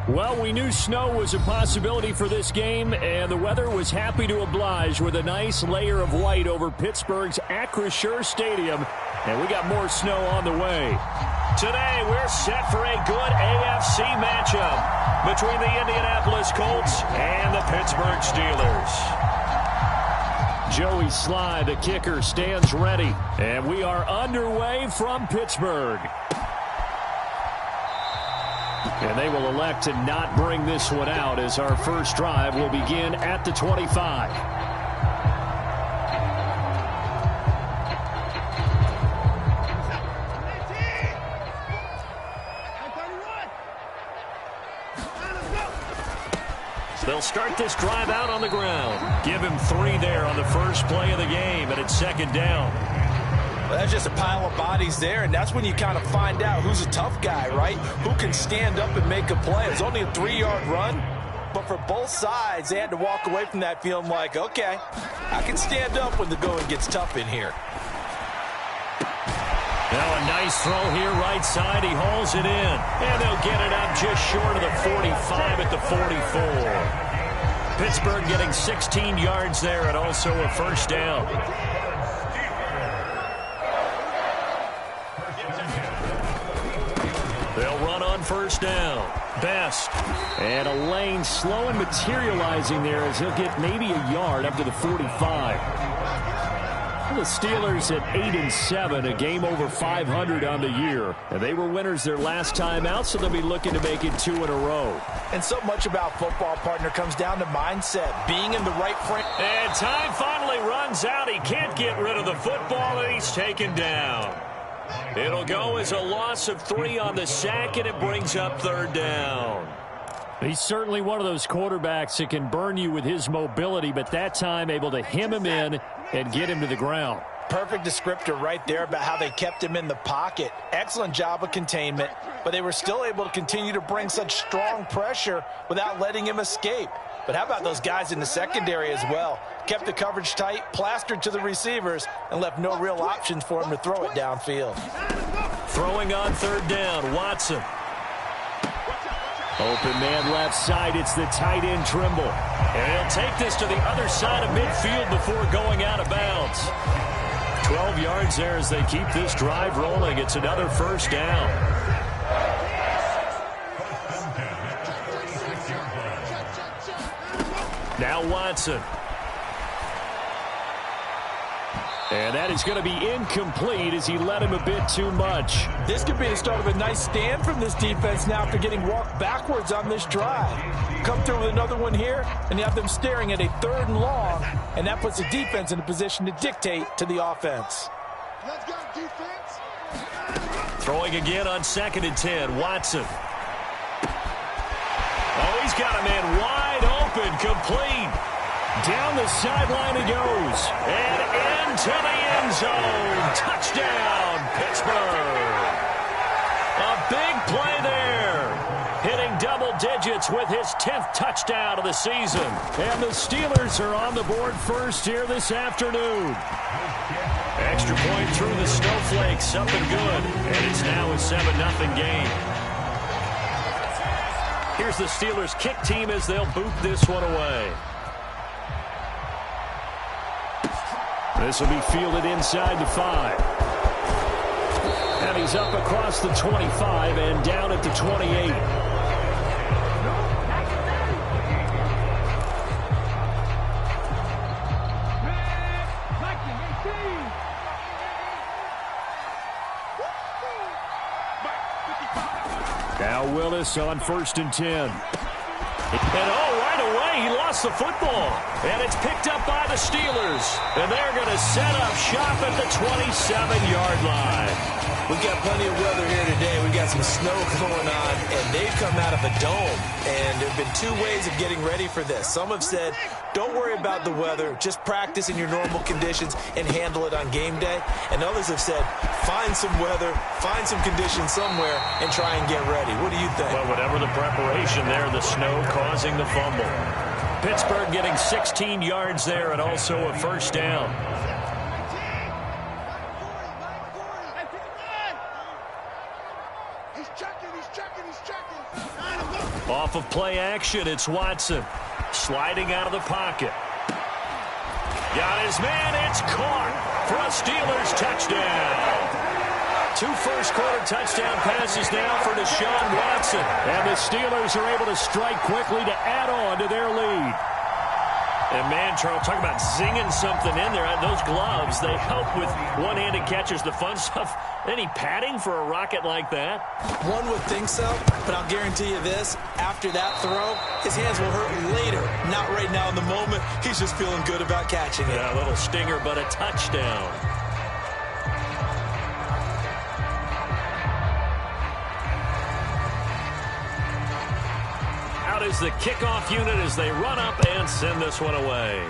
Well, we knew snow was a possibility for this game, and the weather was happy to oblige with a nice layer of white over Pittsburgh's Acrisure Stadium, and we got more snow on the way. Today, we're set for a good AFC matchup between the Indianapolis Colts and the Pittsburgh Steelers. Joey Sly, the kicker, stands ready, and we are underway from Pittsburgh. And they will elect to not bring this one out as our first drive will begin at the 25. They'll start this drive out on the ground. Give him 3 there on the first play of the game, and it's second down. Well, that's just a pile of bodies there, and that's when you kind of find out who's a tough guy, right? Who can stand up and make a play. It's only a 3-yard run, but for both sides, they had to walk away from that feeling like, okay, I can stand up when the going gets tough in here. Now a nice throw here, right side. He hauls it in, and they'll get it up just short of the 45 at the 44. Pittsburgh getting 16 yards there and also a first down. They'll run on first down. Best. And Elaine slow and materializing there as he'll get maybe a yard up to the 45. The Steelers at 8-7, a game over 500 on the year. And they were winners their last time out, so they'll be looking to make it 2 in a row. And so much about football, partner, comes down to mindset, being in the right frame. And time finally runs out. He can't get rid of the football, and he's taken down. It'll go as a loss of 3 on the sack, and it brings up third down. He's certainly one of those quarterbacks that can burn you with his mobility, but that time able to hem him in and get him to the ground. Perfect descriptor right there about how they kept him in the pocket. Excellent job of containment, but they were still able to continue to bring such strong pressure without letting him escape. But how about those guys in the secondary as well? Kept the coverage tight, plastered to the receivers, and left no real options for him to throw it downfield. Throwing on third down, Watson. Open man left side, it's the tight end Trimble. And he'll take this to the other side of midfield before going out of bounds. 12 yards there as they keep this drive rolling. It's another first down. Now Watson. And that is going to be incomplete as he led him a bit too much. This could be the start of a nice stand from this defense now after getting walked backwards on this drive. Come through with another one here, and you have them staring at a 3rd and long, and that puts the defense in a position to dictate to the offense. Let's go, defense. Throwing again on 2nd and 10, Watson. Oh, he's got a man wide open, complete. Down the sideline he goes. And into the end zone. Touchdown, Pittsburgh. A big play there. Hitting double digits with his 10th touchdown of the season. And the Steelers are on the board first here this afternoon. Extra point through the snowflakes. Something good. And it's now a 7-0 game. Here's the Steelers kick team as they'll boot this one away. This will be fielded inside the 5. And he's up across the 25 and down at the 28. Now Willis on 1st and 10. And right away, he lost the football. And it's picked up by the Steelers. And they're going to set up shop at the 27-yard line. We've got plenty of weather here today. We've got some snow going on, and they've come out of a dome. And there have been 2 ways of getting ready for this. Some have said, don't worry about the weather. Just practice in your normal conditions and handle it on game day. And others have said, find some weather, find some conditions somewhere, and try and get ready. What do you think? Well, whatever the preparation there, the snow causing the fumble. Pittsburgh getting 16 yards there and also a first down. He's checking. Off of play action, it's Watson. Sliding out of the pocket. Got his man, it's caught for a Steelers touchdown. 2 first-quarter touchdown passes now for Deshaun Watson. And the Steelers are able to strike quickly to add on to their lead. And, man, Charles, talk about zinging something in there. Those gloves, they help with one-handed catches, the fun stuff. Any padding for a rocket like that? One would think so, but I'll guarantee you this. After that throw, his hands will hurt later. Not right now in the moment. He's just feeling good about catching it. Yeah, a little stinger, but a touchdown. Out is the kickoff unit as they run up and send this one away.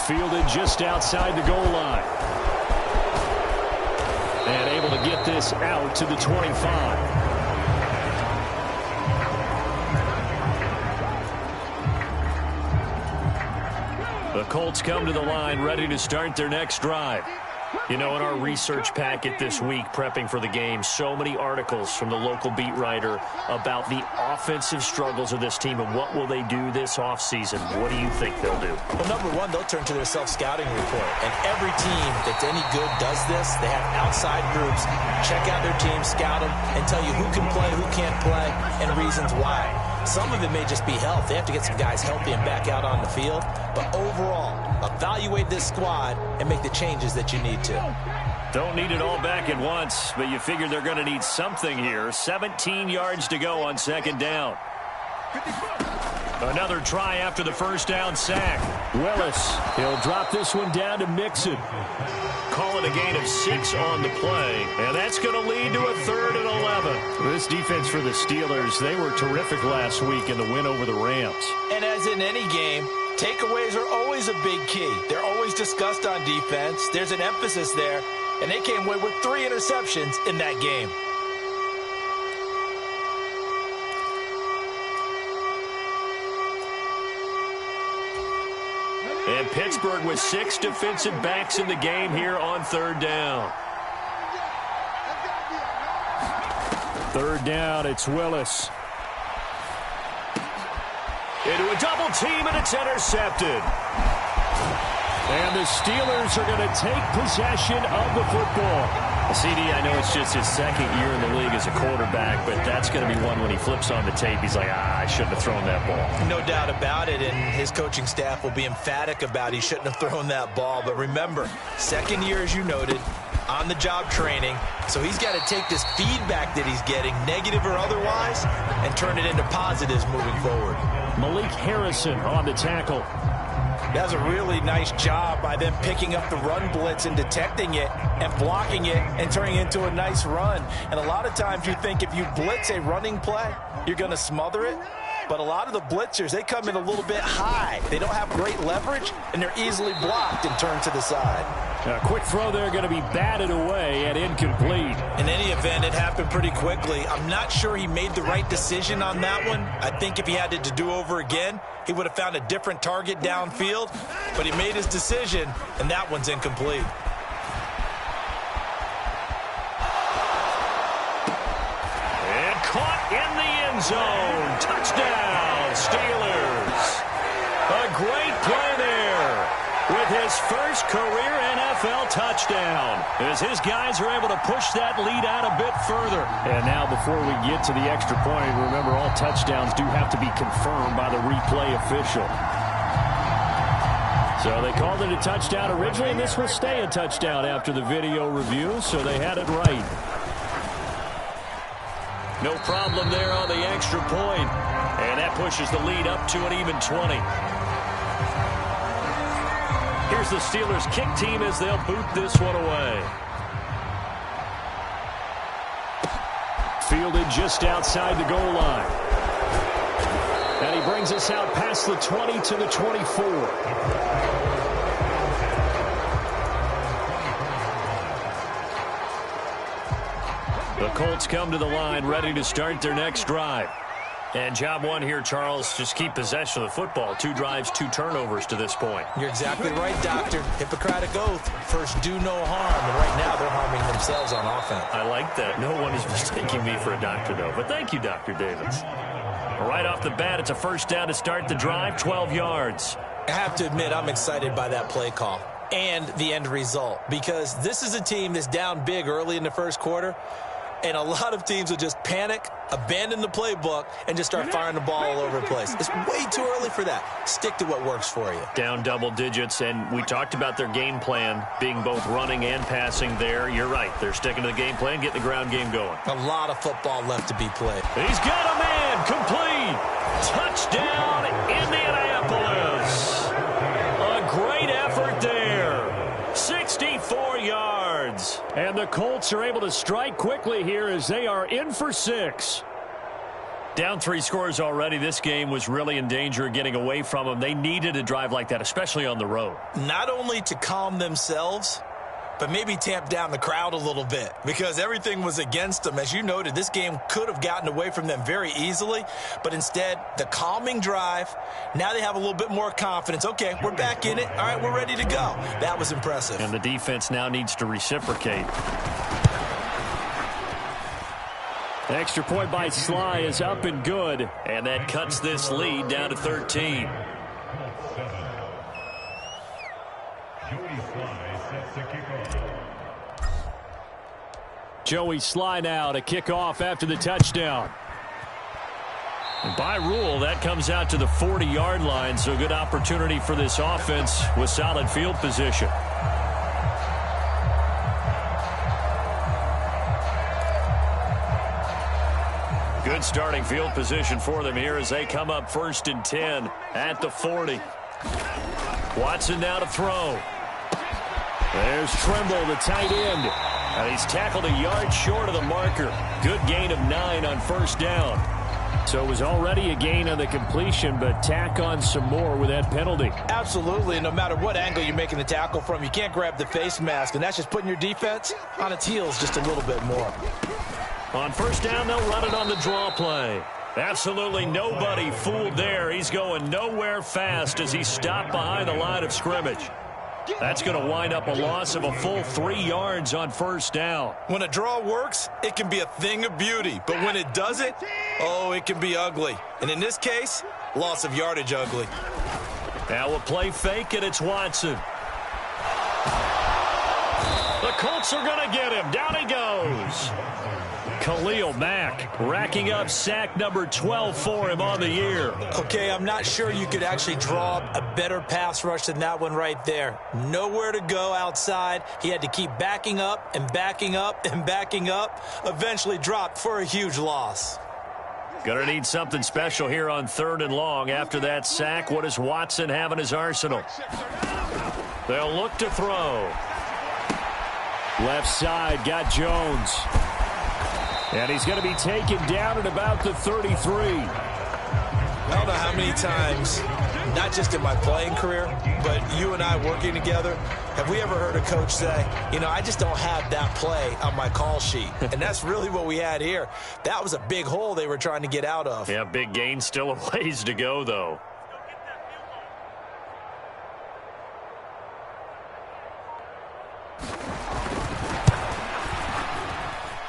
Fielded just outside the goal line. And able to get this out to the 25. The Colts come to the line ready to start their next drive. You know, in our research packet this week, prepping for the game, so many articles from the local beat writer about the offensive struggles of this team and what will they do this offseason. What do you think they'll do? Well, number one, they'll turn to their self-scouting report. And every team that's any good does this. They have outside groups. Check out their team, scout them, and tell you who can play, who can't play, and reasons why. Some of it may just be health. They have to get some guys healthy and back out on the field. But overall, evaluate this squad and make the changes that you need to. Don't need it all back at once, but you figure they're going to need something here. 17 yards to go on second down. Another try after the first down sack. Willis, he'll drop this one down to Mixon. Call it a gain of 6 on the play, and that's going to lead to a 3rd and 11. This defense for the Steelers, they were terrific last week in the win over the Rams. And as in any game, takeaways are always a big key. They're always discussed on defense. There's an emphasis there, and they came away with 3 interceptions in that game. And Pittsburgh with 6 defensive backs in the game here on 3rd down. 3rd down, it's Willis. Into a double team, and it's intercepted. And the Steelers are going to take possession of the football. CD, I know it's just his 2nd year in the league as a quarterback, but that's going to be one when he flips on the tape, he's like, I shouldn't have thrown that ball. No doubt about it, and his coaching staff will be emphatic about he shouldn't have thrown that ball. But remember, 2nd year, as you noted, on-the-job training, so he's got to take this feedback that he's getting, negative or otherwise, and turn it into positives moving forward. Malik Harrison on the tackle. That's a really nice job by them picking up the run blitz and detecting it and blocking it and turning it into a nice run. And a lot of times you think if you blitz a running play, you're going to smother it. But a lot of the blitzers, they come in a little bit high. They don't have great leverage, and they're easily blocked and turned to the side. A quick throw there going to be batted away and incomplete. In any event, it happened pretty quickly. I'm not sure he made the right decision on that one. I think if he had it to do over again, he would have found a different target downfield. But he made his decision, and that one's incomplete. And caught in the end zone. Touchdown, Steelers. A great play there with his first career NFL touchdown as his guys are able to push that lead out a bit further. And now before we get to the extra point, remember all touchdowns do have to be confirmed by the replay official. So they called it a touchdown originally, and this will stay a touchdown after the video review, so they had it right. No problem there on the extra point, and that pushes the lead up to an even 20. Here's the Steelers kick team as they'll boot this one away. Fielded just outside the goal line. And he brings us out past the 20 to the 24. The Colts come to the line ready to start their next drive. And job one here, Charles, just keep possession of the football. 2 drives, 2 turnovers to this point. You're exactly right, Doctor. Hippocratic oath. First, do no harm. And right now, they're harming themselves on offense. I like that. No one is mistaking me for a doctor, though. But thank you, Dr. Davis. Right off the bat, it's a first down to start the drive, 12 yards. I have to admit, I'm excited by that play call and the end result, because this is a team that's down big early in the first quarter, and a lot of teams will just panic, abandon the playbook, and just start firing the ball all over the place. It's way too early for that. Stick to what works for you. Down double digits, and we talked about their game plan being both running and passing there. You're right. They're sticking to the game plan, getting the ground game going. A lot of football left to be played. He's got a man. Complete. Touchdown, Indianapolis. A great effort there. 64 yards. And the Colts are able to strike quickly here as they are in for 6. Down 3 scores already. This game was really in danger of getting away from them. They needed a drive like that, especially on the road. Not only to calm themselves, but maybe tamp down the crowd a little bit, because everything was against them. As you noted, this game could have gotten away from them very easily, but instead, the calming drive, now they have a little bit more confidence. Okay, we're back in it. All right, we're ready to go. That was impressive. And the defense now needs to reciprocate. Extra point by Sly is up and good, and that cuts this lead down to 13. Joey Sly now to kick off after the touchdown. And by rule, that comes out to the 40-yard line, so good opportunity for this offense with solid field position. Good starting field position for them here as they come up 1st and 10 at the 40. Watson now to throw. There's Tremble, the tight end. And he's tackled a yard short of the marker. Good gain of 9 on 1st down. So it was already a gain on the completion, but tack on some more with that penalty. Absolutely. No matter what angle you're making the tackle from, you can't grab the face mask, and that's just putting your defense on its heels just a little bit more. On 1st down, they'll run it on the draw play. Absolutely nobody fooled there. He's going nowhere fast as he's stopped behind the line of scrimmage. That's going to wind up a loss of a full 3 yards on 1st down. When a draw works, it can be a thing of beauty. But when it doesn't, oh, it can be ugly. And in this case, loss of yardage ugly. Now a play fake, and it's Watson. The Colts are going to get him. Down he goes. Khalil Mack racking up sack number 12 for him on the year. Okay, I'm not sure you could actually draw a better pass rush than that one right there. Nowhere to go outside. He had to keep backing up and backing up and backing up. Eventually dropped for a huge loss. Gonna need something special here on 3rd and long. After that sack, what does Watson have in his arsenal? They'll look to throw. Left side, got Jones. And he's going to be taken down at about the 33. I don't know how many times, not just in my playing career, but you and I working together, have we ever heard a coach say, you know, I just don't have that play on my call sheet. And that's really what we had here. That was a big hole they were trying to get out of. Yeah, big gain, still a ways to go, though.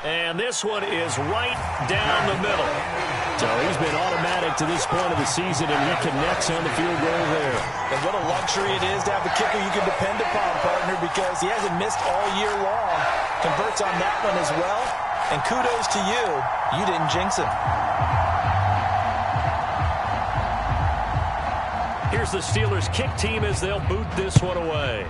And this one is right down the middle. So he's been automatic to this point of the season, and he connects on the field goal there. And what a luxury it is to have a kicker you can depend upon, partner, because he hasn't missed all year long. Converts on that one as well. And kudos to you. You didn't jinx him. Here's the Steelers' kick team as they'll boot this one away.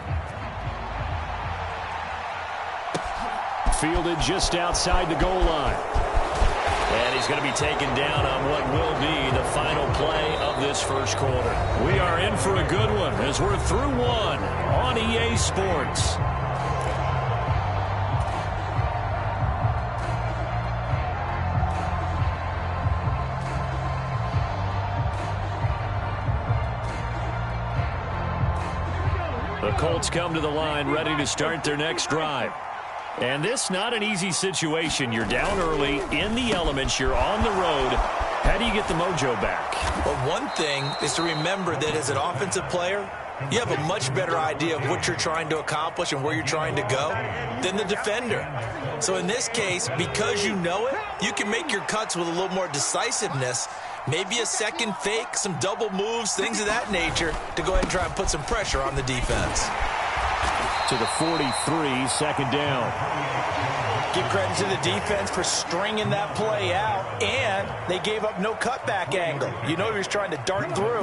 Fielded just outside the goal line. And he's going to be taken down on what will be the final play of this first quarter. We are in for a good one as we're through one on EA Sports. The Colts come to the line ready to start their next drive. And this not an easy situation. You're down early in the elements. You're on the road. How do you get the mojo back? Well, one thing is to remember that as an offensive player, you have a much better idea of what you're trying to accomplish and where you're trying to go than the defender. So in this case, because you know it, you can make your cuts with a little more decisiveness, maybe a second fake, some double moves, things of that nature, to go ahead and try and put some pressure on the defense. To the 43, second down. Give credit to the defense for stringing that play out, and they gave up no cutback angle. You know he was trying to dart through.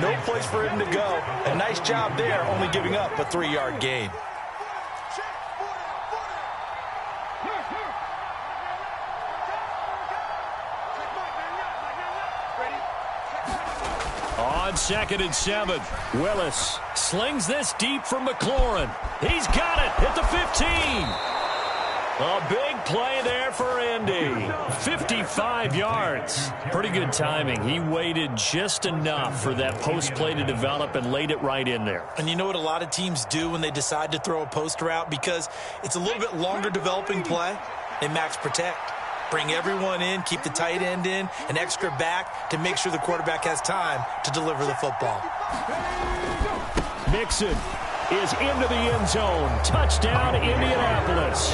No place for him to go. A nice job there, only giving up a 3-yard gain. On 2nd and 7, Willis slings this deep from McLaurin. He's got it at the 15. A big play there for Indy. 55 yards. Pretty good timing. He waited just enough for that post play to develop and laid it right in there. And you know what a lot of teams do when they decide to throw a post route? Because it's a little bit longer developing play. They max protect. Bring everyone in, keep the tight end in, an extra back to make sure the quarterback has time to deliver the football. Mixon is into the end zone. Touchdown, Indianapolis.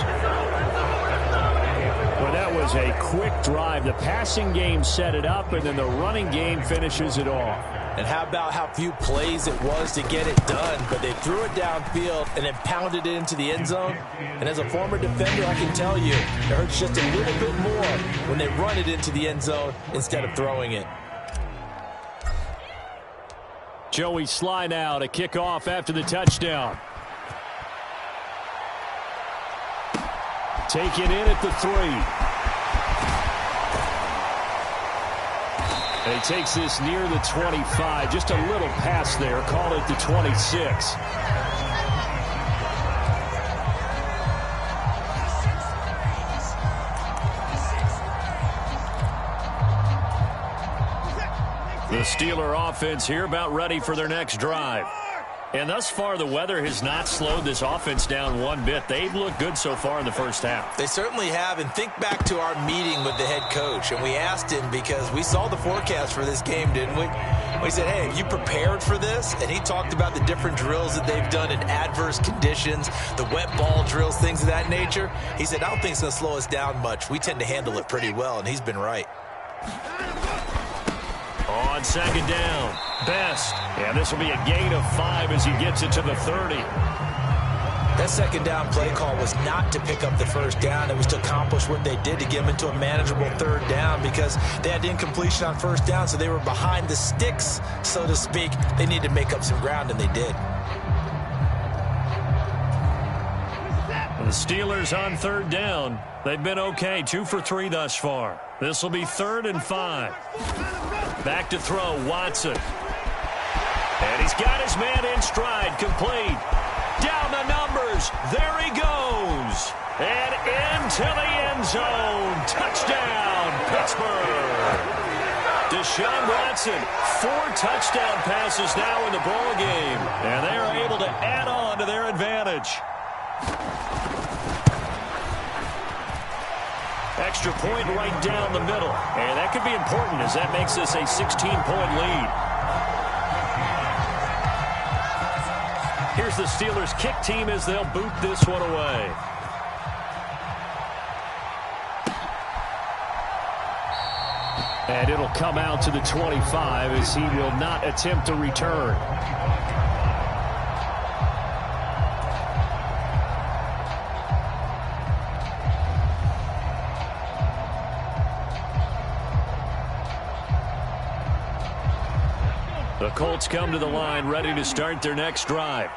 Well, that was a quick drive. The passing game set it up, and then the running game finishes it off. And how about how few plays it was to get it done, but they threw it downfield and then pounded it into the end zone. And as a former defender, I can tell you, it hurts just a little bit more when they run it into the end zone instead of throwing it. Joey Slye now to kick off after the touchdown. Taken in at the 3. And he takes this near the 25. Just a little pass there. Call it the 26. The Steeler offense here about ready for their next drive. And thus far, the weather has not slowed this offense down one bit. They've looked good so far in the first half. They certainly have. And think back to our meeting with the head coach. And we asked him because we saw the forecast for this game, didn't we? We said, hey, have you prepared for this? And he talked about the different drills that they've done in adverse conditions, the wet ball drills, things of that nature. He said, I don't think it's going to slow us down much. We tend to handle it pretty well, and he's been right. On 2nd down, Best. And this will be a gain of 5 as he gets it to the 30. That second down play call was not to pick up the first down. It was to accomplish what they did to get them into a manageable 3rd down because they had incompletion on 1st down, so they were behind the sticks, so to speak. They needed to make up some ground, and they did. The Steelers on 3rd down. They've been okay, 2 for 3 thus far. This will be 3rd and 5. Back to throw, Watson. And he's got his man in stride, complete. Down the numbers, there he goes. And into the end zone. Touchdown, Pittsburgh. Deshaun Watson, 4 touchdown passes now in the ball game. And they are able to add on to their advantage. Extra point right down the middle. And that could be important as that makes this a 16-point lead. Here's the Steelers kick team as they'll boot this one away. And it'll come out to the 25 as he will not attempt to return. The Colts come to the line ready to start their next drive.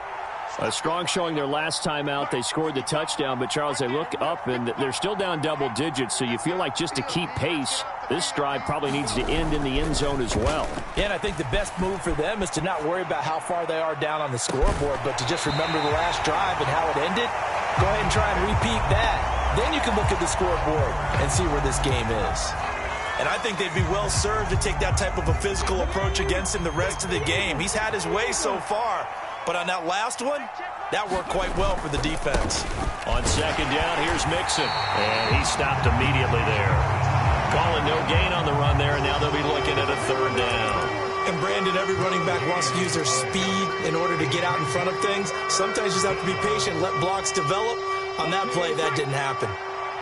A strong showing their last time out. They scored the touchdown, but Charles, they look up and they're still down double digits, so you feel like just to keep pace, this drive probably needs to end in the end zone as well. Yeah, and I think the best move for them is to not worry about how far they are down on the scoreboard, but to just remember the last drive and how it ended. Go ahead and try and repeat that. Then you can look at the scoreboard and see where this game is. And I think they'd be well served to take that type of a physical approach against him the rest of the game. He's had his way so far, but on that last one, that worked quite well for the defense. On 2nd down, here's Mixon, and he stopped immediately there. Calling no gain on the run there, and now they'll be looking at a third down. And Brandon, every running back wants to use their speed in order to get out in front of things. Sometimes you just have to be patient, let blocks develop. On that play, that didn't happen.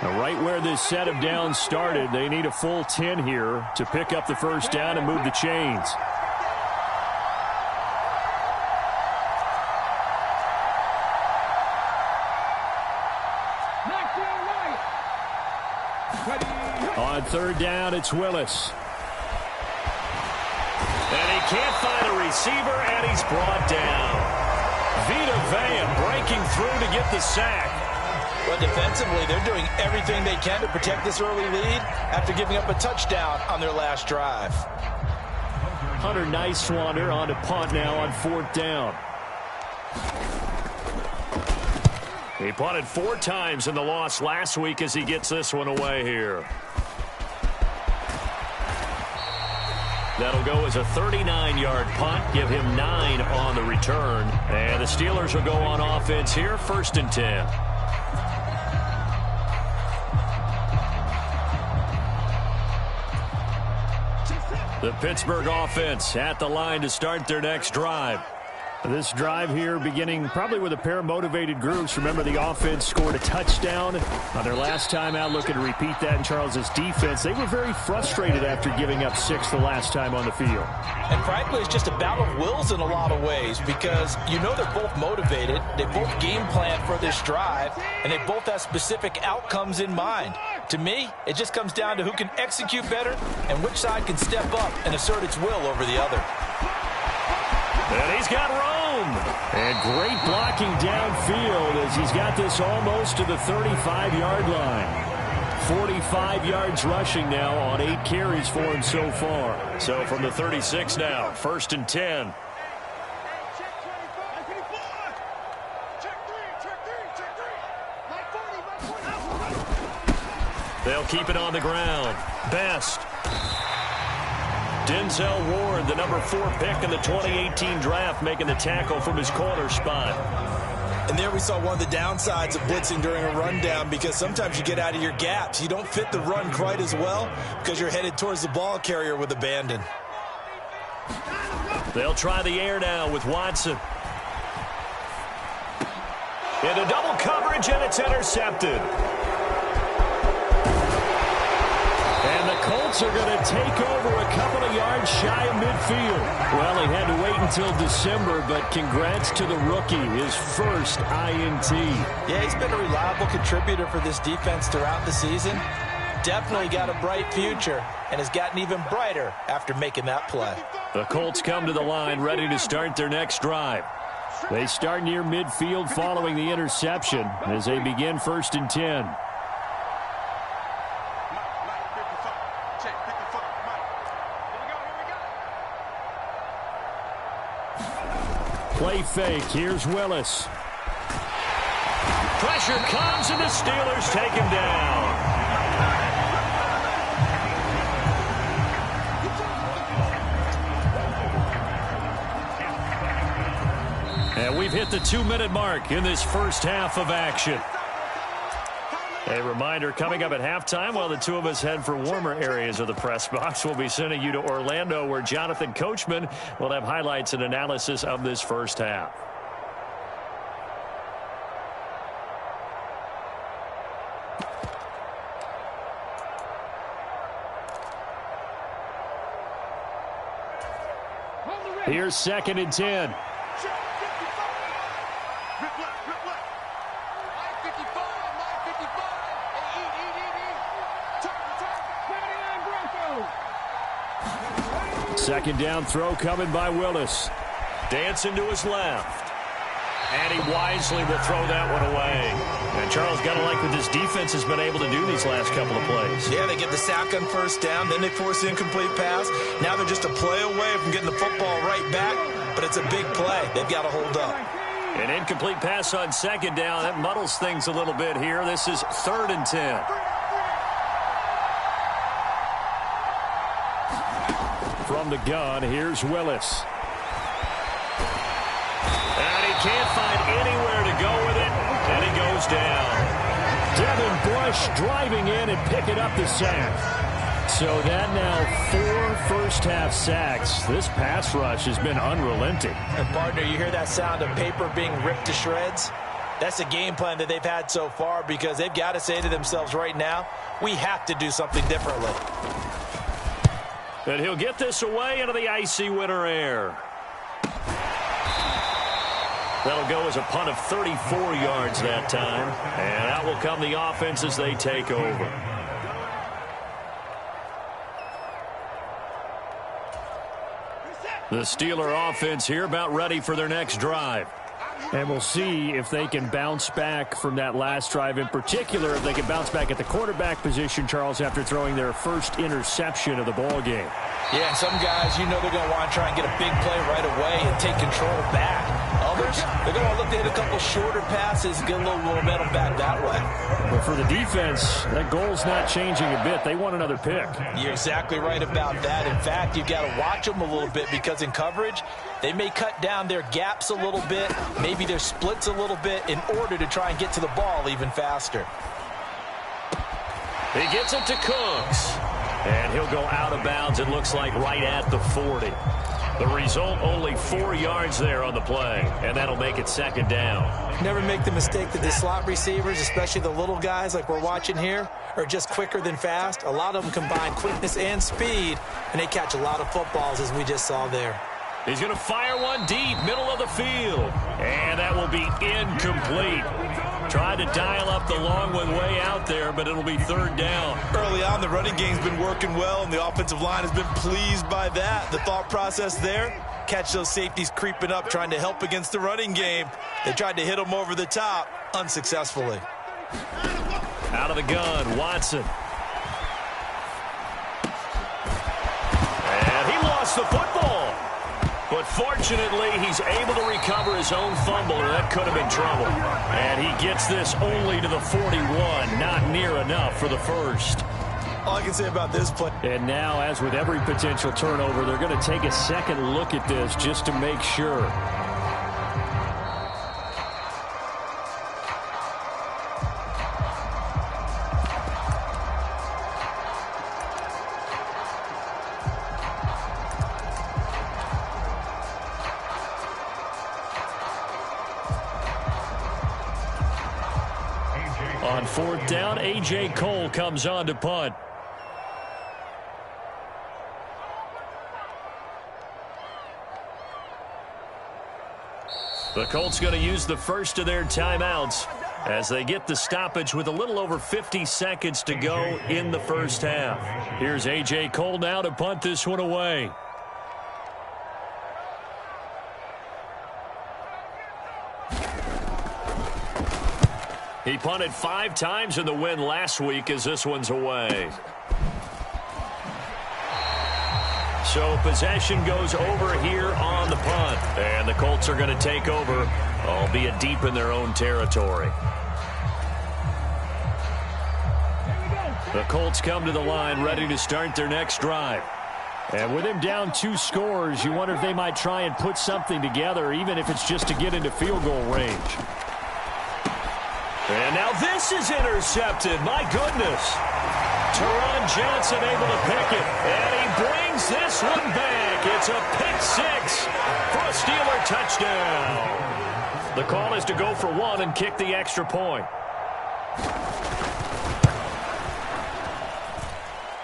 Now, right where this set of downs started, they need a full 10 here to pick up the first down and move the chains. On third down, it's Willis. And he can't find a receiver, and he's brought down. Vita Vea breaking through to get the sack. But defensively, they're doing everything they can to protect this early lead after giving up a touchdown on their last drive. Hunter Nicewander on to punt now on fourth down. He punted 4 times in the loss last week as he gets this one away here. That'll go as a 39-yard punt, give him 9 on the return. And the Steelers will go on offense here, 1st and 10. The Pittsburgh offense at the line to start their next drive. This drive here beginning probably with a pair of motivated groups. Remember, the offense scored a touchdown on their last time out, looking to repeat that in Charles's defense. They were very frustrated after giving up 6 the last time on the field. And frankly, it's just a battle of wills in a lot of ways because you know they're both motivated. They both game plan for this drive, and they both have specific outcomes in mind. To me, it just comes down to who can execute better and which side can step up and assert its will over the other. And he's got room. And great blocking downfield as he's got this almost to the 35-yard line. 45 yards rushing now on 8 carries for him so far. So from the 36 now, 1st and 10. They'll keep it on the ground. Best. Denzel Ward, the number 4 pick in the 2018 draft, making the tackle from his corner spot. And there we saw one of the downsides of blitzing during a rundown because sometimes you get out of your gaps. You don't fit the run quite as well because you're headed towards the ball carrier with abandon. They'll try the air now with Watson. Into double coverage, and it's intercepted. And the Colts are going to take over a couple of yards shy of midfield. Well, he had to wait until December, but congrats to the rookie, his first INT. Yeah, he's been a reliable contributor for this defense throughout the season. Definitely got a bright future and has gotten even brighter after making that play. The Colts come to the line ready to start their next drive. They start near midfield following the interception as they begin 1st and 10. Play fake. Here's Willis. Pressure comes, and the Steelers take him down. And we've hit the 2-minute mark in this first half of action. A reminder, coming up at halftime, while the two of us head for warmer areas of the press box, we'll be sending you to Orlando, where Jonathan Coachman will have highlights and analysis of this first half. Here's 2nd and 10. Second down throw coming by Willis. Dancing to his left. And he wisely will throw that one away. And Charles, got to like what this defense has been able to do these last couple of plays. Yeah, they get the sack on 1st down, then they force the incomplete pass. Now they're just a play away from getting the football right back, but it's a big play. They've got to hold up. An incomplete pass on 2nd down. That muddles things a little bit here. This is 3rd and 10. From the gun, here's Willis. And he can't find anywhere to go with it, and he goes down. Devin Bush driving in and picking up the sack. So that now 4 first-half sacks. This pass rush has been unrelenting. And partner, you hear that sound of paper being ripped to shreds? That's the game plan that they've had so far because they've got to say to themselves right now, we have to do something differently. And he'll get this away into the icy winter air. That'll go as a punt of 34 yards that time. And out will come the offense as they take over. The Steeler offense here about ready for their next drive. And we'll see if they can bounce back from that last drive. In particular, if they can bounce back at the quarterback position, Charles, after throwing their first interception of the ball game. Yeah, some guys, you know they're going to want to try and get a big play right away and take control back. Others, they're going to look to hit a couple shorter passes, get a little momentum back that way. But for the defense, that goal's not changing a bit. They want another pick. You're exactly right about that. In fact, you've got to watch them a little bit because in coverage, they may cut down their gaps a little bit, maybe their splits a little bit in order to try and get to the ball even faster. He gets it to Cooks. And he'll go out of bounds, it looks like, right at the 40. The result, only 4 yards there on the play, and that'll make it second down. Never make the mistake that the slot receivers, especially the little guys like we're watching here, are just quicker than fast. A lot of them combine quickness and speed, and they catch a lot of footballs, as we just saw there. He's going to fire one deep, middle of the field. And that will be incomplete. Tried to dial up the long one way out there, but it'll be third down. Early on, the running game's been working well, and the offensive line has been pleased by that. The thought process there, catch those safeties creeping up, trying to help against the running game. They tried to hit them over the top, unsuccessfully. Out of the gun, Watson. And he lost the football. But fortunately, he's able to recover his own fumble, or that could have been trouble. And he gets this only to the 41, not near enough for the first. All I can say about this play. And now, as with every potential turnover, they're going to take a second look at this just to make sure. On fourth down, A.J. Cole comes on to punt. The Colts going to use the first of their timeouts as they get the stoppage with a little over 50 seconds to go in the first half. Here's A.J. Cole now to punt this one away. He punted 5 times in the win last week as this one's away. So possession goes over here on the punt. And the Colts are going to take over, albeit deep in their own territory. The Colts come to the line ready to start their next drive. And with him down 2 scores, you wonder if they might try and put something together, even if it's just to get into field goal range. And now this is intercepted. My goodness. Teron Johnson able to pick it. And he brings this one back. It's a pick 6 for a Steeler touchdown. The call is to go for 1 and kick the extra point.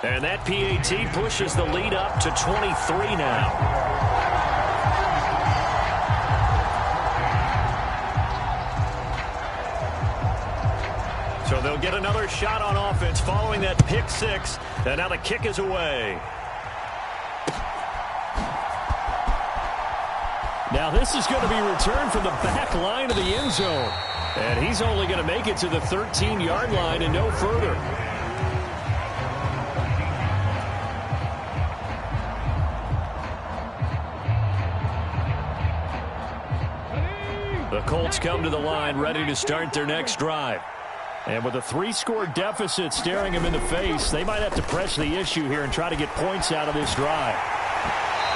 And that PAT pushes the lead up to 23 now. So they'll get another shot on offense following that pick 6. And now the kick is away. Now this is going to be returned from the back line of the end zone. And he's only going to make it to the 13-yard line and no further. The Colts come to the line ready to start their next drive. And with a 3-score deficit staring them in the face, they might have to press the issue here and try to get points out of this drive.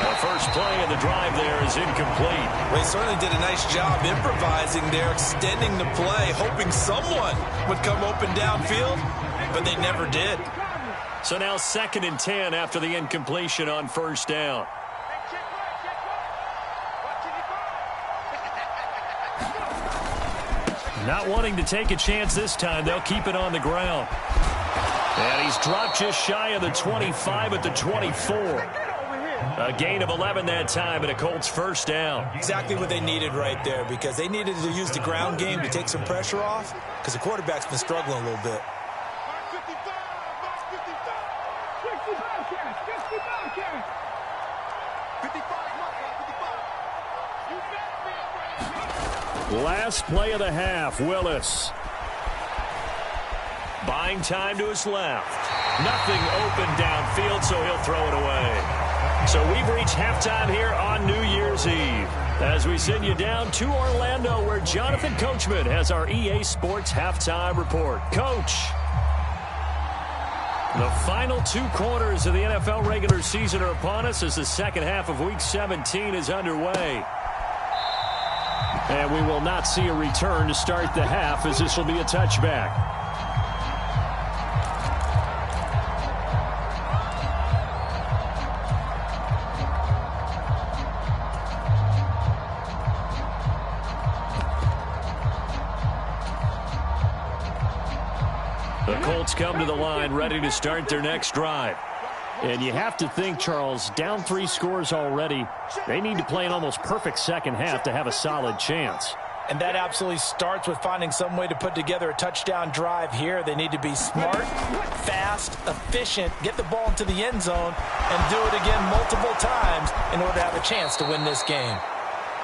The first play of the drive there is incomplete. They certainly did a nice job improvising there, extending the play, hoping someone would come open downfield, but they never did. So now 2nd and 10 after the incompletion on first down. Not wanting to take a chance this time, they'll keep it on the ground. And he's dropped just shy of the 25 at the 24. A gain of 11 that time, and a Colts first down. Exactly what they needed right there, because they needed to use the ground game to take some pressure off, because the quarterback's been struggling a little bit. Last play of the half, Willis. Buying time to his left. Nothing open downfield, so he'll throw it away. So we've reached halftime here on New Year's Eve, as we send you down to Orlando, where Jonathan Coachman has our EA Sports Halftime Report. Coach, the final 2 quarters of the NFL regular season are upon us as the second half of Week 17 is underway. And we will not see a return to start the half, as this will be a touchback. The Colts come to the line ready to start their next drive. And you have to think, Charles, down 3 scores already. They need to play an almost perfect second half to have a solid chance. And that absolutely starts with finding some way to put together a touchdown drive here. They need to be smart, fast, efficient, get the ball into the end zone, and do it again multiple times in order to have a chance to win this game.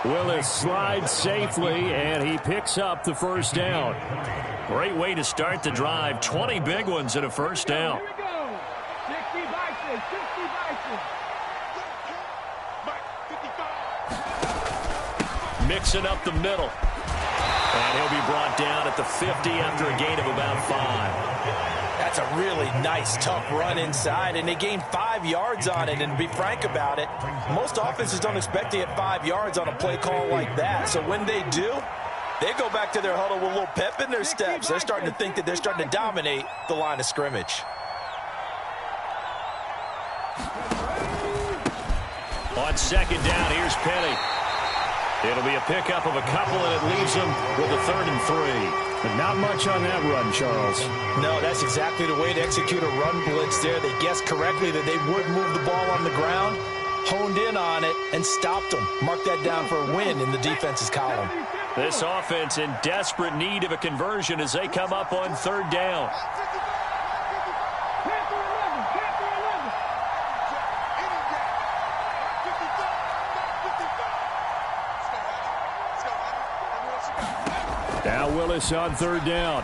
Willis slides safely, and he picks up the first down. Great way to start the drive. 20 big ones and a first down. Mixing up the middle. And he'll be brought down at the 50 after a gain of about 5. That's a really nice, tough run inside, and they gained 5 yards on it. And to be frank about it, most offenses don't expect to get 5 yards on a play call like that. So when they do, they go back to their huddle with a little pep in their steps. They're starting to think that they're starting to dominate the line of scrimmage. On second down, here's Penny. It'll be a pickup of a couple, and it leaves them with a 3rd and 3. But not much on that run, Charles. No, that's exactly the way to execute a run blitz there. They guessed correctly that they would move the ball on the ground, honed in on it, and stopped them. Mark that down for a win in the defense's column. This offense in desperate need of a conversion as they come up on 3rd down. Now Willis on 3rd down.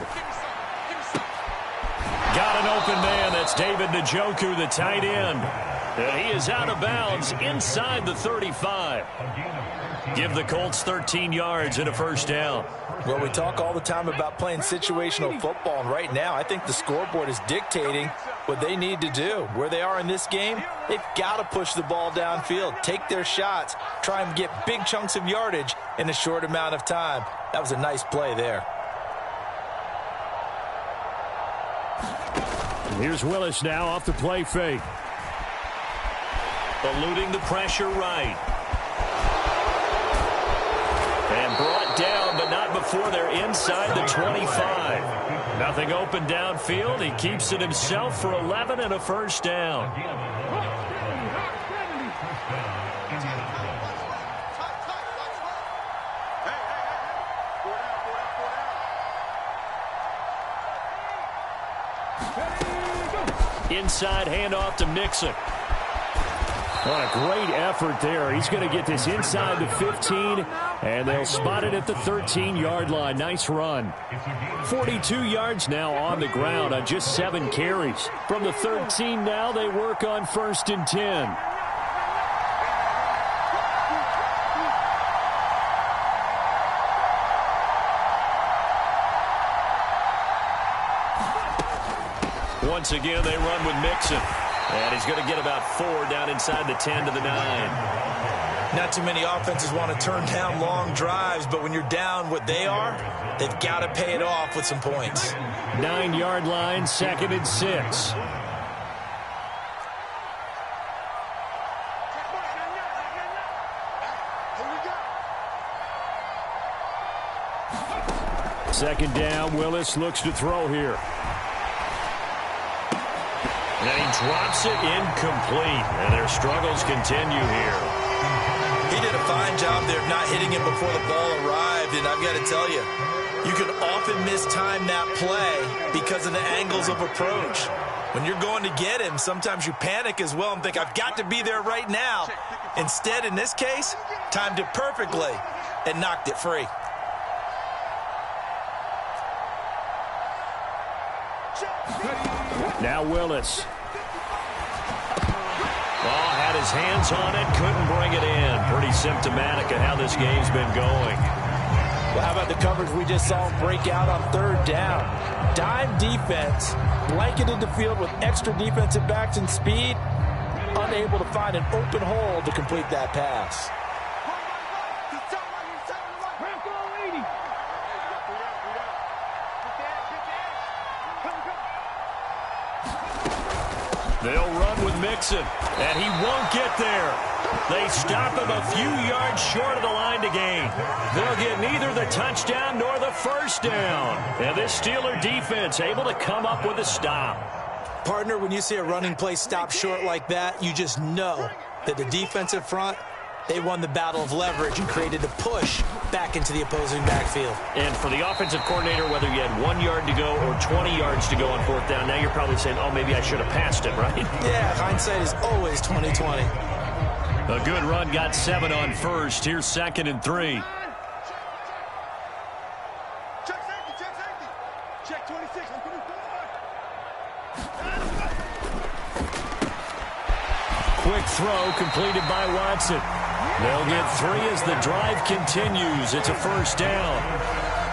Got an open man. That's David Njoku, the tight end. And he is out of bounds inside the 35. Give the Colts 13 yards and a first down. Well, we talk all the time about playing situational football, and right now I think the scoreboard is dictating what they need to do. Where they are in this game, they've got to push the ball downfield, take their shots, try and get big chunks of yardage in a short amount of time. That was a nice play there. Here's Willis now off the play fake. Eluding the pressure right. And brought down, but not before they're inside the 25. Nothing open downfield. He keeps it himself for 11 and a first down. Inside handoff to Mixon. What a great effort there. He's going to get this inside the 15, and they'll spot it at the 13-yard line. Nice run. 42 yards now on the ground on just 7 carries. From the 13 now, they work on 1st and 10. Once again, they run with Mixon. And he's going to get about 4 down inside the 10 to the 9. Not too many offenses want to turn down long drives, but when you're down what they are, they've got to pay it off with some points. 9-yard line, 2nd and 6. Second down, Willis looks to throw here. And he drops it incomplete, and their struggles continue here. He did a fine job there of not hitting him before the ball arrived, and I've got to tell you, you can often mistime that play because of the angles of approach. When you're going to get him, sometimes you panic as well and think, I've got to be there right now. Instead, in this case, timed it perfectly and knocked it free. Now Willis. Ball had his hands on it, couldn't bring it in. Pretty symptomatic of how this game's been going. Well, how about the coverage we just saw break out on third down? Dime defense, blanketed the field with extra defensive backs and speed, unable to find an open hole to complete that pass. They'll run with Mixon, and he won't get there. They stop him a few yards short of the line to gain. They'll get neither the touchdown nor the first down. And this Steeler defense able to come up with a stop. Partner, when you see a running play stop short like that, you just know that the defensive front, they won the battle of leverage and created a push back into the opposing backfield. And for the offensive coordinator, whether you had 1 yard to go or 20 yards to go on fourth down, now you're probably saying, oh, maybe I should have passed it, right? Yeah, hindsight is always 20/20. A good run, got 7 on first. Here's 2nd and 3. Check safety, check safety. Check 26. Quick throw completed by Watson. They'll get 3 as the drive continues. It's a first down.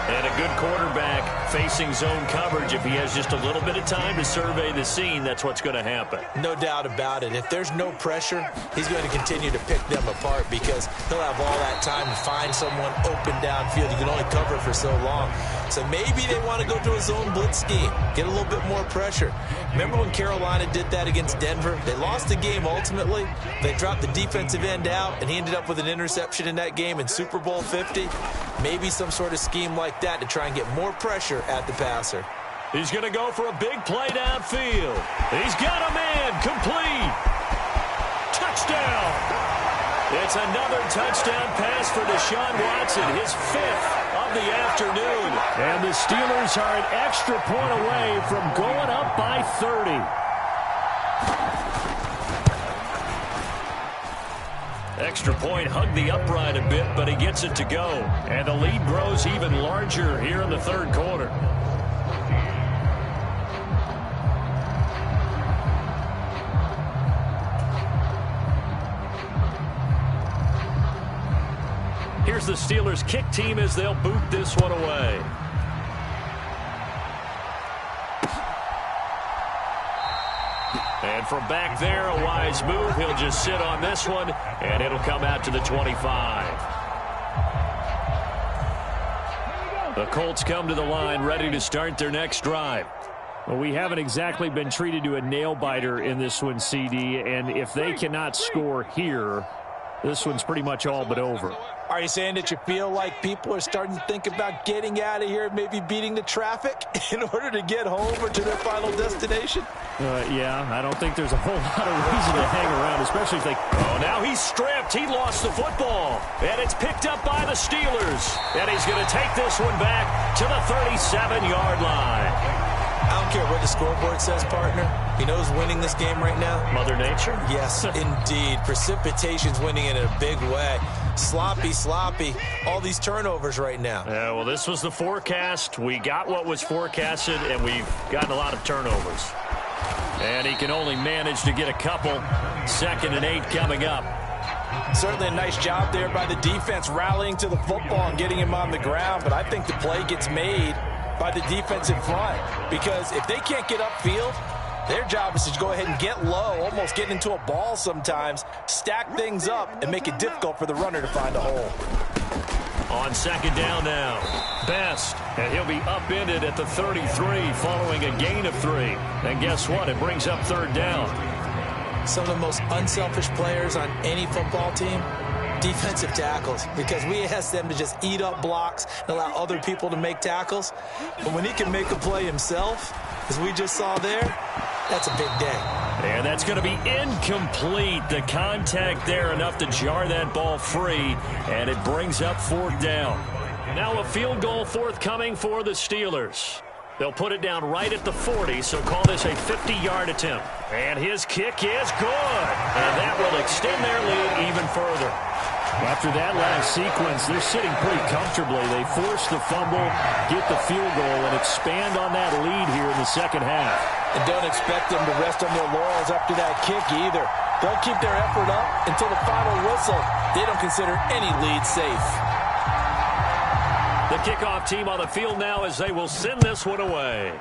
And a good quarterback facing zone coverage. If he has just a little bit of time to survey the scene, that's what's going to happen. No doubt about it. If there's no pressure, he's going to continue to pick them apart because he'll have all that time to find someone open downfield. You can only cover for so long. So maybe they want to go to a zone blitz scheme, get a little bit more pressure. Remember when Carolina did that against Denver? They lost the game ultimately. They dropped the defensive end out, and he ended up with an interception in that game in Super Bowl 50. Maybe some sort of scheme like that to try and get more pressure at the passer. He's going to go for a big play downfield. He's got a man complete. Touchdown. It's another touchdown pass for Deshaun Watson, his 5th of the afternoon. And the Steelers are an extra point away from going up by 30. Extra point hugged the upright a bit, but he gets it to go. And the lead grows even larger here in the third quarter. Here's the Steelers kick team as they'll boot this one away. And from back there, a wise move. He'll just sit on this one, and it'll come out to the 25. The Colts come to the line, ready to start their next drive. Well, we haven't exactly been treated to a nail-biter in this one, CD, and if they cannot score here, this one's pretty much all but over. Are you saying that you feel like people are starting to think about getting out of here, maybe beating the traffic in order to get home or to their final destination? Yeah, I don't think there's a whole lot of reason to hang around, especially if they... Oh, now he's stripped. He lost the football. And it's picked up by the Steelers. And he's going to take this one back to the 37-yard line. I don't care what the scoreboard says, partner. You know who's winning this game right now? Mother Nature? Yes, indeed. Precipitation's winning it in a big way. Sloppy. All these turnovers right now. Yeah, well, this was the forecast. We got what was forecasted, and we've gotten a lot of turnovers. And he can only manage to get a couple. 2nd and 8 coming up. Certainly a nice job there by the defense rallying to the football and getting him on the ground, but I think the play gets made by the defensive front because if they can't get upfield, their job is to go ahead and get low, almost get into a ball sometimes, stack things up, and make it difficult for the runner to find a hole. On 2nd down now, Best, and he'll be upended at the 33 following a gain of 3. And guess what? It brings up 3rd down. Some of the most unselfish players on any football team, defensive tackles, because we ask them to just eat up blocks and allow other people to make tackles. But when he can make a play himself, as we just saw there, that's a big day. And that's going to be incomplete. The contact there enough to jar that ball free, and it brings up 4th down. Now a field goal forthcoming for the Steelers. They'll put it down right at the 40, so call this a 50-yard attempt. And his kick is good. And that will extend their lead even further. After that last sequence, they're sitting pretty comfortably. They force the fumble, get the field goal, and expand on that lead here in the second half. And don't expect them to rest on their laurels after that kick either. They'll keep their effort up until the final whistle. They don't consider any lead safe. The kickoff team on the field now as they will send this one away.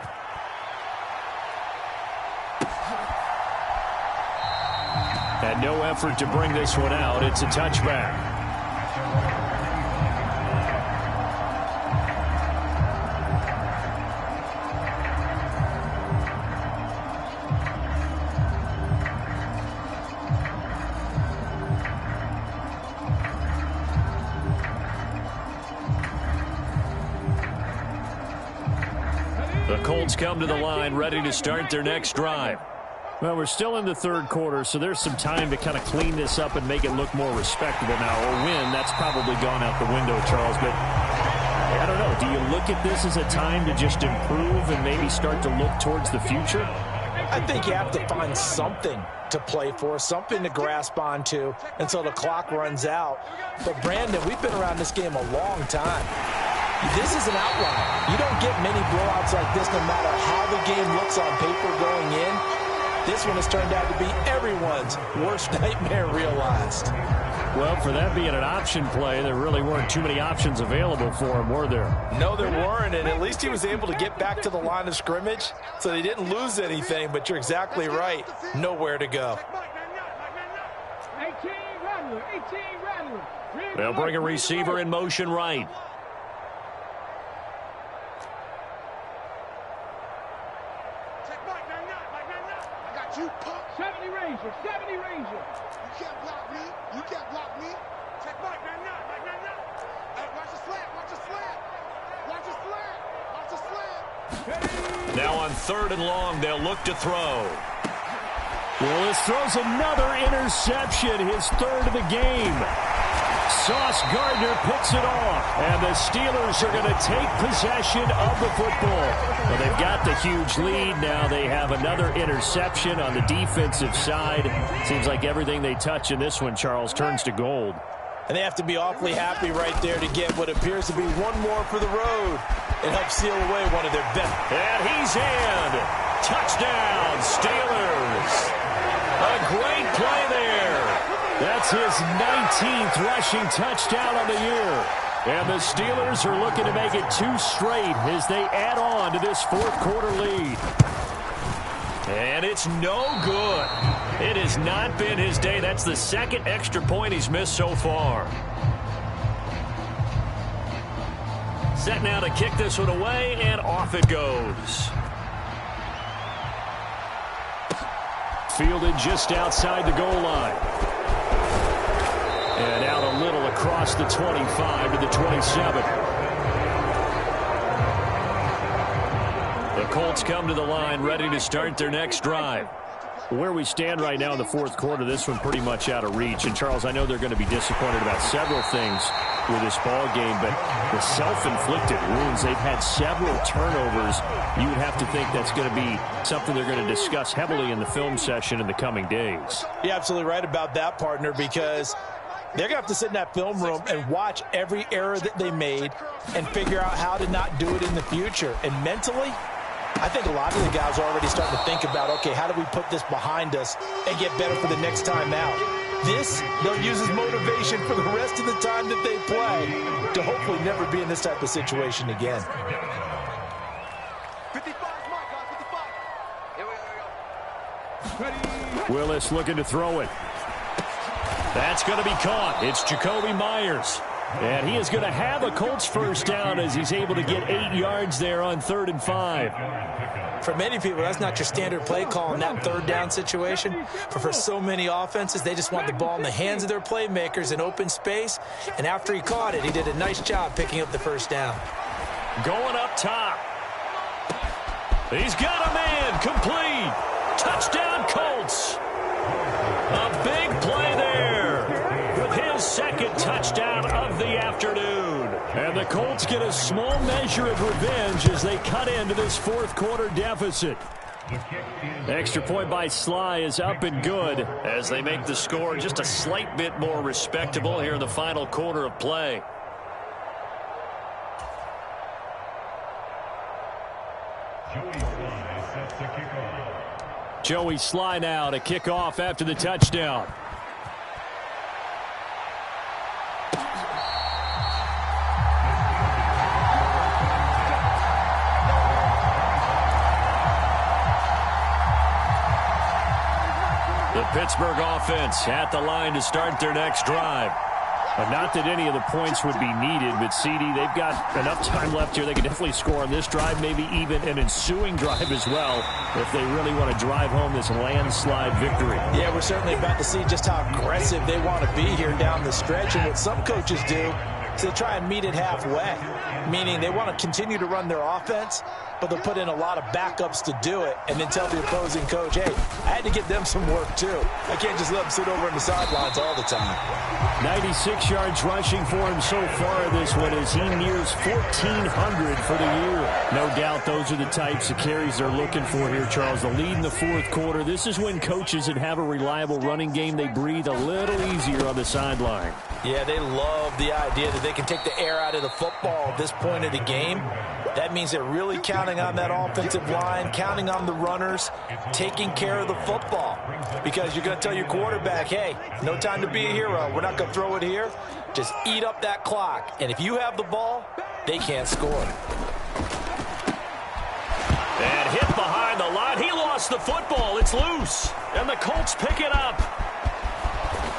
And no effort to bring this one out. It's a touchback. The Colts come to the line ready to start their next drive. Well, we're still in the third quarter, so there's some time to kind of clean this up and make it look more respectable now. Or win, that's probably gone out the window, Charles. But I don't know. Do you look at this as a time to just improve and maybe start to look towards the future? I think you have to find something to play for, something to grasp onto until the clock runs out. But, Brandon, we've been around this game a long time. This is an outlier. You don't get many blowouts like this no matter how the game looks on paper going in. This one has turned out to be everyone's worst nightmare realized. Well, for that being an option play, there really weren't too many options available for him, were there? No, there weren't, and at least he was able to get back to the line of scrimmage, so they didn't lose anything, but you're exactly right. Nowhere to go. They'll bring a receiver in motion right. You punk. 70 Ranger. You can't block me. You can't block me. Check Mike, man, Hey, watch the slant. Watch the slant. Now on 3rd and long, they'll look to throw. Willis throws another interception, his 3rd of the game. Sauce Gardner picks it off, and the Steelers are going to take possession of the football. Well, they've got the huge lead. Now they have another interception on the defensive side. Seems like everything they touch in this one, Charles, turns to gold. And they have to be awfully happy right there to get what appears to be one more for the road. It helps seal away one of their best. And he's in. Touchdown, Steelers. A great play there. That's his 19th rushing touchdown on the year. And the Steelers are looking to make it 2 straight as they add on to this 4th quarter lead. And it's no good. It has not been his day. That's the 2nd extra point he's missed so far. Set now to kick this one away, and off it goes. Fielded just outside the goal line. And out a little across the 25 to the 27. The Colts come to the line ready to start their next drive. Where we stand right now in the 4th quarter, this one pretty much out of reach. And, Charles, I know they're going to be disappointed about several things with this ball game, but the self-inflicted wounds, they've had several turnovers. You would have to think that's going to be something they're going to discuss heavily in the film session in the coming days. You're absolutely right about that, partner, because they're going to have to sit in that film room and watch every error that they made and figure out how to not do it in the future. And mentally, I think a lot of the guys are already starting to think about, okay, how do we put this behind us and get better for the next time out? This, they'll use as motivation for the rest of the time that they play to hopefully never be in this type of situation again. 55 Mike, guys, 55. Here we go. Willis looking to throw it. That's going to be caught. It's Jakobi Meyers. And he is going to have a Colts first down as he's able to get 8 yards there on 3rd and 5. For many people, that's not your standard play call in that 3rd down situation. But for so many offenses, they just want the ball in the hands of their playmakers in open space. And after he caught it, he did a nice job picking up the first down. Going up top. He's got a man. Complete. Touchdown, Colts. A big play there with his 2nd touchdown of the afternoon. And the Colts get a small measure of revenge as they cut into this 4th quarter deficit. Extra point by Sly is up and good as they make the score just a slight bit more respectable here in the final quarter of play. Joey Sly now to kick off after the touchdown. The Pittsburgh offense at the line to start their next drive. Not that any of the points would be needed, but CD, they've got enough time left here. They can definitely score on this drive, maybe even an ensuing drive as well, if they really want to drive home this landslide victory. Yeah, we're certainly about to see just how aggressive they want to be here down the stretch. And what some coaches do is they try and meet it halfway, meaning they want to continue to run their offense, but they'll put in a lot of backups to do it and then tell the opposing coach, hey, I had to give them some work too. I can't just let them sit over on the sidelines all the time. 96 yards rushing for him so far this one as he nears 1,400 for the year. No doubt those are the types of carries they're looking for here, Charles. The lead in the 4th quarter. This is when coaches that have a reliable running game, they breathe a little easier on the sideline. Yeah, they love the idea that they can take the air out of the football at this point of the game. That means they're really counting on that offensive line, counting on the runners, taking care of the football. Because you're going to tell your quarterback, hey, no time to be a hero. We're not going to throw it here. Just eat up that clock. And if you have the ball, they can't score. And hit behind the line. He lost the football. It's loose. And the Colts pick it up.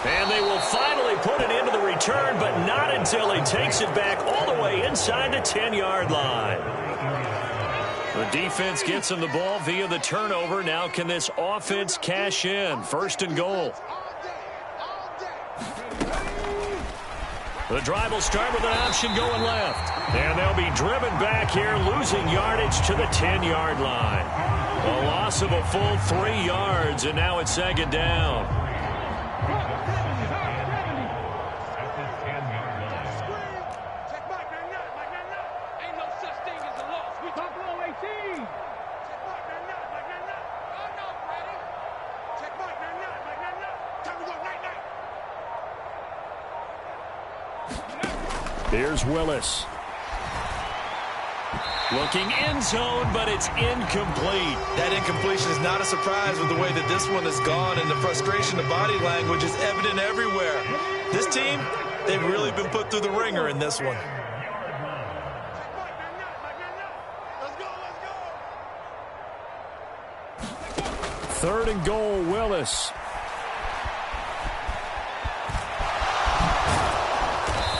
And they will finally put it into the return, but not until he takes it back all the way inside the 10-yard line. The defense gets him the ball via the turnover. Now can this offense cash in? 1st and goal. The drive will start with an option going left. And they'll be driven back here, losing yardage to the 10-yard line. A loss of a full 3 yards, and now it's 2nd down. Here's Willis. Looking end zone, but it's incomplete. That incompletion is not a surprise with the way that this one has gone, and the frustration of body language is evident everywhere. This team, they've really been put through the ringer in this one. Third and goal, Willis.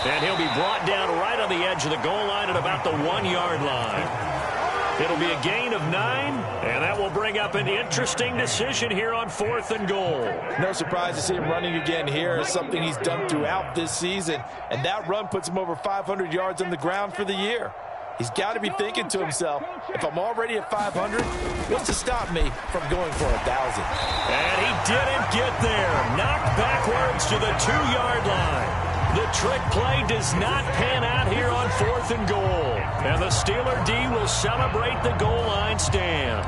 And he'll be brought down right on the edge of the goal line at about the 1-yard line. It'll be a gain of 9, and that will bring up an interesting decision here on 4th and goal. No surprise to see him running again here. It's something he's done throughout this season, and that run puts him over 500 yards on the ground for the year. He's got to be thinking to himself, if I'm already at 500, what's to stop me from going for 1,000? And he didn't get there. Knocked backwards to the 2-yard line. The trick play does not pan out here on 4th and goal. And the Steeler D will celebrate the goal line stand.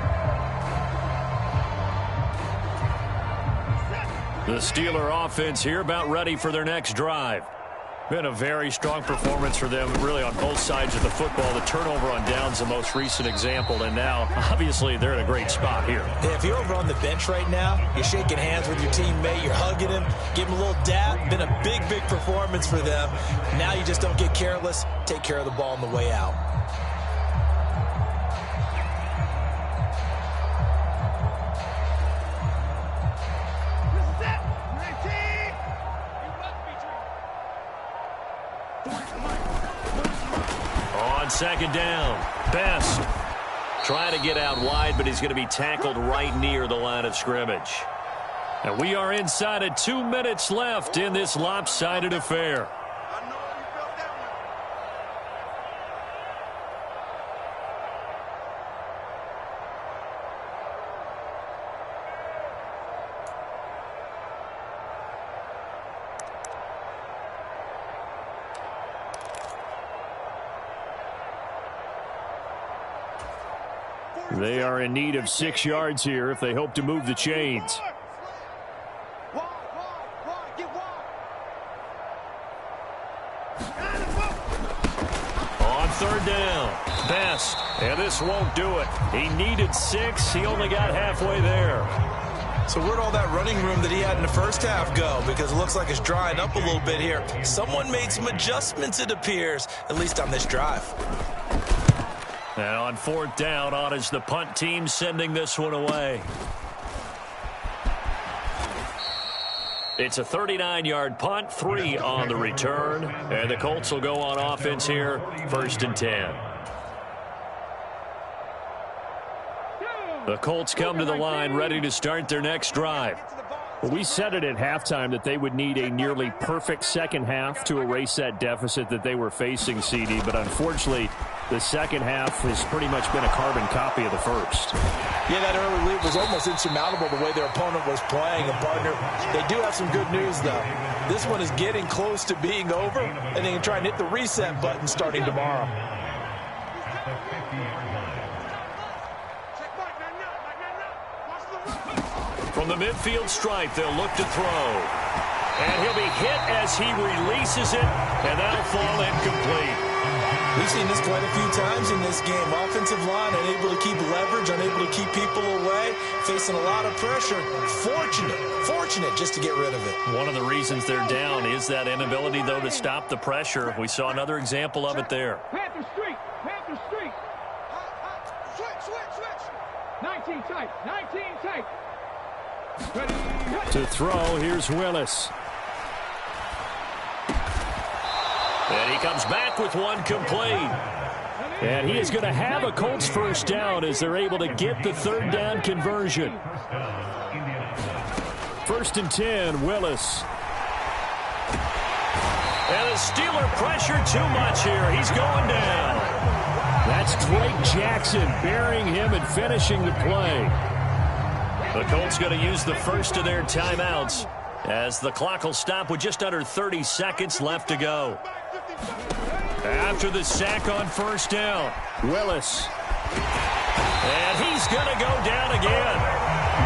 The Steeler offense here about ready for their next drive. Been a very strong performance for them, really, on both sides of the football. The turnover on downs, the most recent example, and now, obviously, they're in a great spot here. Yeah, if you're over on the bench right now, you're shaking hands with your teammate, you're hugging him, give him a little dap. Been a big, big performance for them. Now you just don't get careless. Take care of the ball on the way out. On second down, Best trying to get out wide, but he's going to be tackled right near the line of scrimmage. And we are inside of 2 minutes left in this lopsided affair. They are in need of 6 yards here if they hope to move the chains. On third down, Best, and this won't do it. He needed 6. He only got halfway there. So where'd all that running room that he had in the first half go? Because it looks like it's drying up a little bit here. Someone made some adjustments, it appears, at least on this drive. And on fourth down, on is the punt team sending this one away. It's a 39-yard punt, 3 on the return. And the Colts will go on offense here, 1st and 10. The Colts come to the line ready to start their next drive. Well, we said it at halftime that they would need a nearly perfect second half to erase that deficit that they were facing, CD. But unfortunately, the second half has pretty much been a carbon copy of the first. Yeah, that early lead was almost insurmountable the way their opponent was playing. And, partner, they do have some good news, though. This one is getting close to being over, and they can try and hit the reset button starting tomorrow. From the midfield stripe, they'll look to throw. And he'll be hit as he releases it, and that'll fall incomplete. We've seen this quite a few times in this game. Offensive line unable to keep leverage, unable to keep people away, facing a lot of pressure. Fortunate just to get rid of it. One of the reasons they're down is that inability, though, to stop the pressure. We saw another example of it there. Panther Street. 19 tight. To throw, here's Willis. And he comes back with one complete. And he is going to have a Colts first down as they're able to get the third down conversion. 1st and 10, Willis. And the Steeler pressure too much here. He's going down. That's Drake Jackson burying him and finishing the play. The Colts going to use the first of their timeouts as the clock will stop with just under 30 seconds left to go. After the sack on first down, Willis. And he's going to go down again.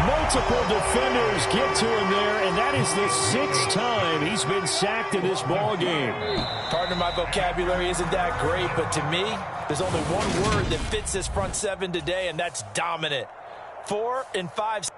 Multiple defenders get to him there, and that is the 6th time he's been sacked in this ball game. Partner, my vocabulary isn't that great, but to me, there's only one word that fits this front seven today, and that's dominant. 4 and 5.